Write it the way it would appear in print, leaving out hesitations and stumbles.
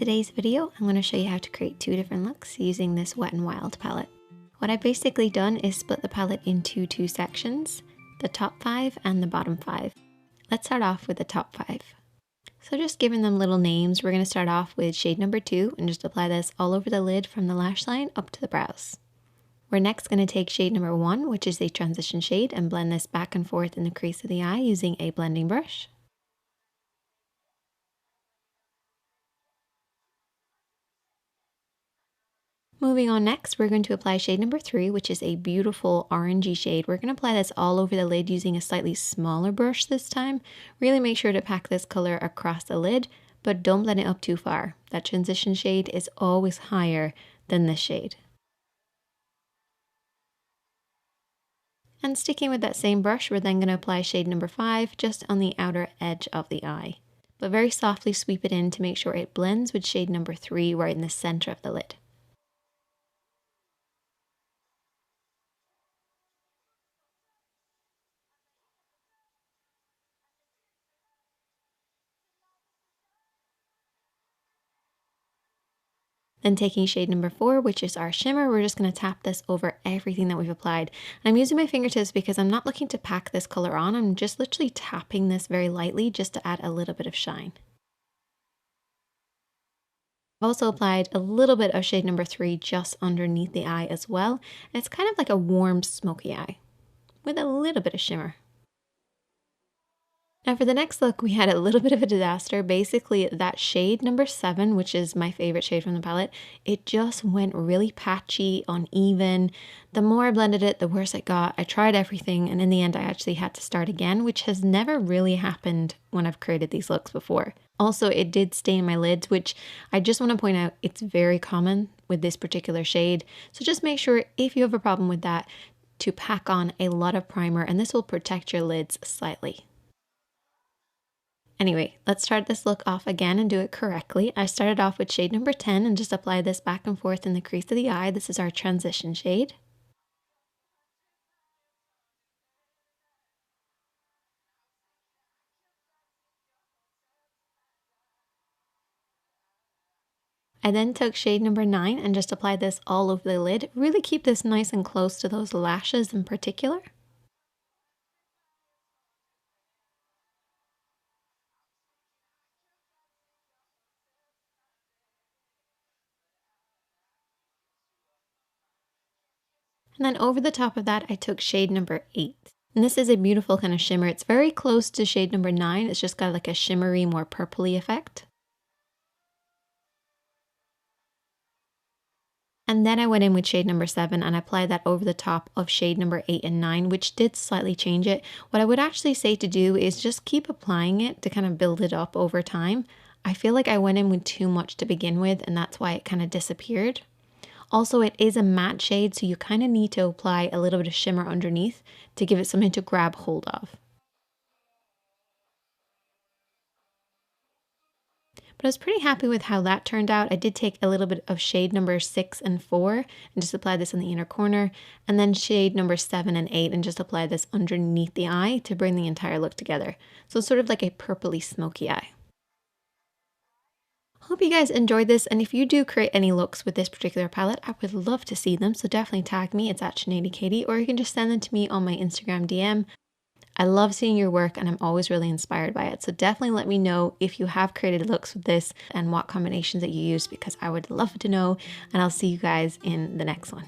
today's video, I'm going to show you how to create two different looks using this Wet n Wild palette. What I've basically done is split the palette into two sections, the top 5 and the bottom 5. Let's start off with the top 5. So just giving them little names, we're going to start off with shade number 2 and just apply this all over the lid from the lash line up to the brows. We're next going to take shade number 1, which is a transition shade, and blend this back and forth in the crease of the eye using a blending brush. Moving on next, we're going to apply shade number 3, which is a beautiful orangey shade. We're going to apply this all over the lid using a slightly smaller brush this time. Really make sure to pack this color across the lid, but don't blend it up too far. That transition shade is always higher than this shade. And sticking with that same brush, we're then going to apply shade number 5 just on the outer edge of the eye. But very softly sweep it in to make sure it blends with shade number 3 right in the center of the lid. Then taking shade number 4, which is our shimmer, we're just going to tap this over everything that we've applied. And I'm using my fingertips because I'm not looking to pack this color on. I'm just literally tapping this very lightly just to add a little bit of shine. I've also applied a little bit of shade number 3 just underneath the eye as well. And it's kind of like a warm, smoky eye with a little bit of shimmer. Now for the next look, we had a little bit of a disaster. Basically, that shade number 7, which is my favorite shade from the palette, it just went really patchy, uneven. The more I blended it, the worse it got. I tried everything, and in the end, I actually had to start again, which has never really happened when I've created these looks before. Also, it did stain my lids, which I just want to point out, it's very common with this particular shade. So just make sure, if you have a problem with that, to pack on a lot of primer, and this will protect your lids slightly. Anyway, let's start this look off again and do it correctly. I started off with shade number 10 and just apply this back and forth in the crease of the eye. This is our transition shade. I then took shade number 9 and just applied this all over the lid. Really keep this nice and close to those lashes in particular. And then over the top of that, I took shade number 8. And this is a beautiful kind of shimmer. It's very close to shade number 9. It's just got like a shimmery, more purpley effect. And then I went in with shade number 7 and applied that over the top of shade number 8 and 9, which did slightly change it. What I would actually say to do is just keep applying it to kind of build it up over time. I feel like I went in with too much to begin with, and that's why it kind of disappeared. Also, it is a matte shade, so you kind of need to apply a little bit of shimmer underneath to give it something to grab hold of. But I was pretty happy with how that turned out. I did take a little bit of shade number 6 and 4 and just apply this in the inner corner, and then shade number 7 and 8 and just apply this underneath the eye to bring the entire look together. So it's sort of like a purpley smoky eye. Hope you guys enjoyed this, and if you do create any looks with this particular palette, I would love to see them, so definitely tag me. It's at Sineady, or you can just send them to me on my Instagram DM. I love seeing your work and I'm always really inspired by it, so definitely let me know if you have created looks with this and what combinations that you use, because I would love to know, and I'll see you guys in the next one.